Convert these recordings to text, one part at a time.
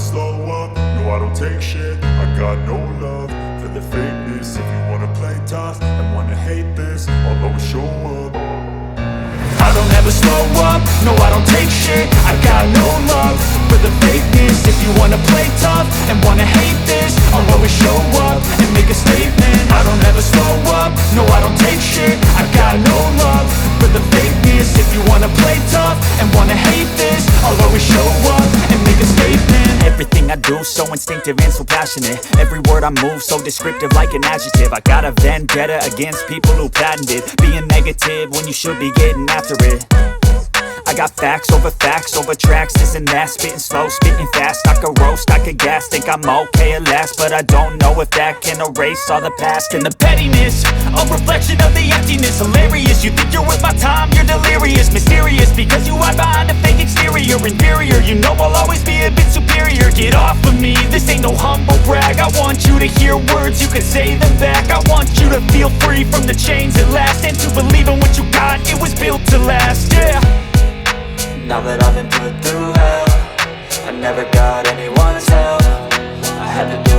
slow up, no I don't take shit. I got no love for the fakeness. If you wanna play tough and wanna hate this, I'll always show up. I don't ever slow up, no I don't take shit. I got no love for the fakeness. If you wanna play tough and wanna hate this, I'll always show up and make a statement. I don't ever slow up, no I don't take shit. I got no love for the fakeness. If you wanna play tough and wanna hate this, I'll always show up and make a statement. Everything I do so instinctive and so passionate. Every word I move so descriptive like an adjective. I got a vendetta against people who patented being negative when you should be getting after it. I got facts over tracks, this and that. Spitting slow, spitting fast. I could roast, I could gas. Think I'm okay at last, but I don't know if that can erase all the past. And the pettiness, a reflection of the emptiness. Hilarious, you think you're worth my time, you're delirious. Mysterious, because you hide behind a fake exterior. Inferior, you know I'll always be a bit superior. Get off of me, this ain't no humble brag. I want you to hear words, you can say them back. I want you to feel free from the chains at last, and to believe in what you got, it was built to last, yeah. Now that I've been put through hell, I never got anyone's help. I had to do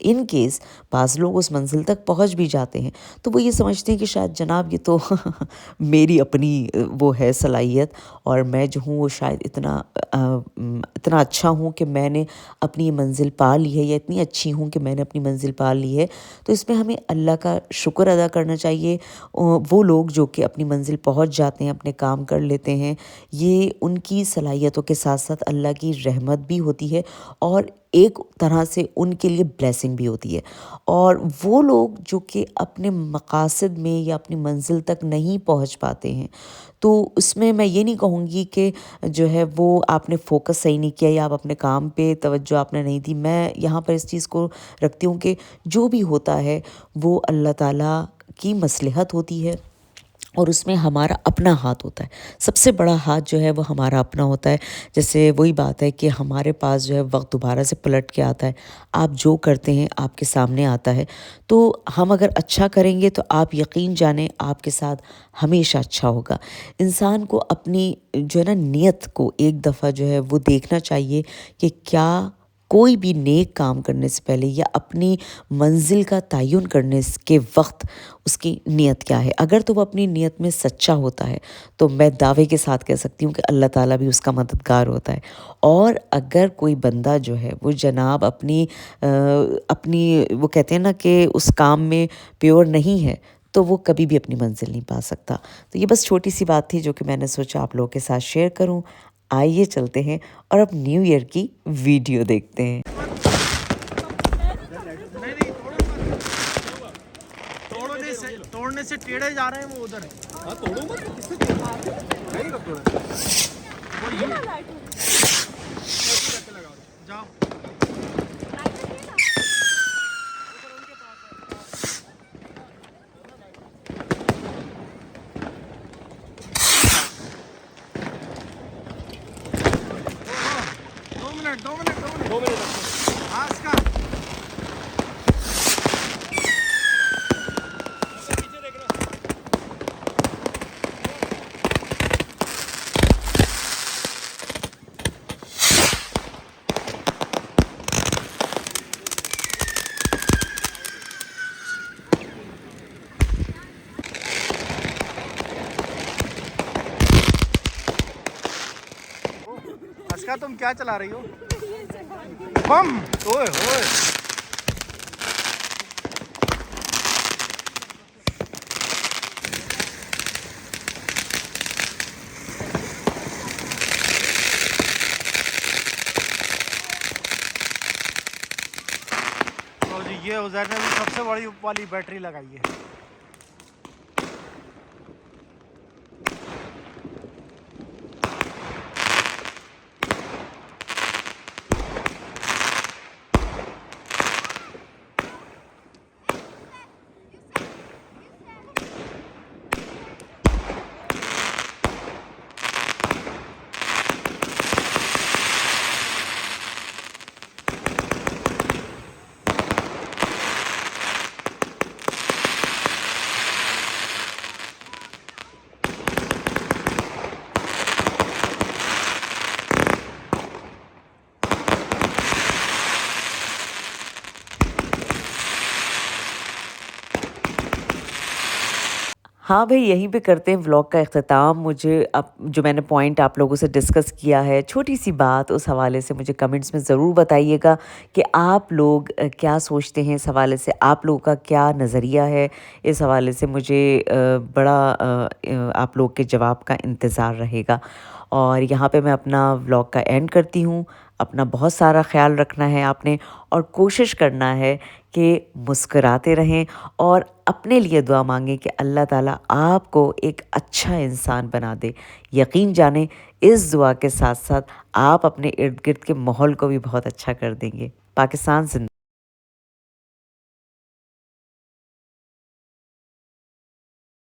in case بعض لوگ اس منزل تک پہنچ بھی جاتے ہیں تو وہ یہ سمجھتے ہیں کہ شاید جناب یہ تو میری اپنی وہ ہے صلاحیت، اور میں جو ہوں وہ شاید اتنا اچھا ہوں کہ میں نے اپنی یہ منزل پا لی ہے، یا اتنی اچھی ہوں کہ میں نے اپنی منزل پا لی ہے۔ تو اس میں ہمیں اللہ کا شکر ادا کرنا چاہیے۔ وہ لوگ جو کہ اپنی منزل پہنچ جاتے ہیں، اپنے کام کر لیتے ہیں، یہ ان کی صلاحیتوں کے ساتھ ساتھ اللہ کی رحمت بھی ہوتی ہے، اور ایک طرح سے ان کے لیے بلیسنگ بھی ہوتی ہے۔ اور وہ لوگ جو کہ اپنے مقاصد میں یا اپنی منزل تک نہیں پہنچ پاتے ہیں، تو اس میں یہ نہیں کہوں گی کہ جو ہے وہ آپ نے فوکس صحیح نہیں کیا، یا آپ اپنے کام پہ توجہ آپ نے نہیں دی۔ میں یہاں پر اس چیز کو رکھتی ہوں کہ جو بھی ہوتا ہے وہ اللہ تعالیٰ کی مصلحت ہوتی ہے، اور اس میں ہمارا اپنا ہاتھ ہوتا ہے۔ سب سے بڑا ہاتھ جو ہے وہ ہمارا اپنا ہوتا ہے۔ جیسے وہی بات ہے کہ ہمارے پاس جو ہے وقت دوبارہ سے پلٹ کے آتا ہے، آپ جو کرتے ہیں آپ کے سامنے آتا ہے، تو ہم اگر اچھا کریں گے تو آپ یقین جانیں آپ کے ساتھ ہمیشہ اچھا ہوگا۔ انسان کو اپنی جو ہے نا نیت کو ایک دفعہ جو ہے وہ دیکھنا چاہیے کہ کیا کوئی بھی نیک کام کرنے سے پہلے یا اپنی منزل کا تعین کرنے کے وقت اس کی نیت کیا ہے۔ اگر تو وہ اپنی نیت میں سچا ہوتا ہے تو میں دعوے کے ساتھ کہہ سکتی ہوں کہ اللہ تعالیٰ بھی اس کا مددگار ہوتا ہے۔ اور اگر کوئی بندہ جو ہے وہ جناب اپنی وہ کہتے ہیں نا کہ اس کام میں پیور نہیں ہے، تو وہ کبھی بھی اپنی منزل نہیں پا سکتا۔ تو یہ بس چھوٹی سی بات تھی جو کہ میں نے سوچا آپ لوگوں کے ساتھ شیئر کروں۔ آئیے چلتے ہیں اور اب نیو ایئر کی ویڈیو دیکھتے ہیں۔ توڑنے سے ٹیڑھے جا رہے ہیں وہ ادھر جاؤ۔ دو منٹ ہاں اس کا اسکا تم کیا چلا رہی ہو؟ بم اوئے ہوئے تو جی یہ عزیر نے بھی سب سے بڑی والی بیٹری لگائی ہے۔ ہاں بھائی، یہیں پہ کرتے ہیں ولاگ کا اختتام۔ مجھے اب جو میں نے پوائنٹ آپ لوگوں سے ڈسکس کیا ہے، چھوٹی سی بات، اس حوالے سے مجھے کمنٹس میں ضرور بتائیے گا کہ آپ لوگ کیا سوچتے ہیں اس حوالے سے، آپ لوگوں کا کیا نظریہ ہے اس حوالے سے۔ مجھے بڑا آپ لوگ کے جواب کا انتظار رہے گا۔ اور یہاں پہ میں اپنا ولاگ کا اینڈ کرتی ہوں۔ اپنا بہت سارا خیال رکھنا ہے آپ نے، اور کوشش کرنا ہے کہ مسکراتے رہیں، اور اپنے لیے دعا مانگیں کہ اللہ تعالیٰ آپ کو ایک اچھا انسان بنا دے۔ یقین جانیں اس دعا کے ساتھ ساتھ آپ اپنے ارد گرد کے ماحول کو بھی بہت اچھا کر دیں گے۔ پاکستان زندہ۔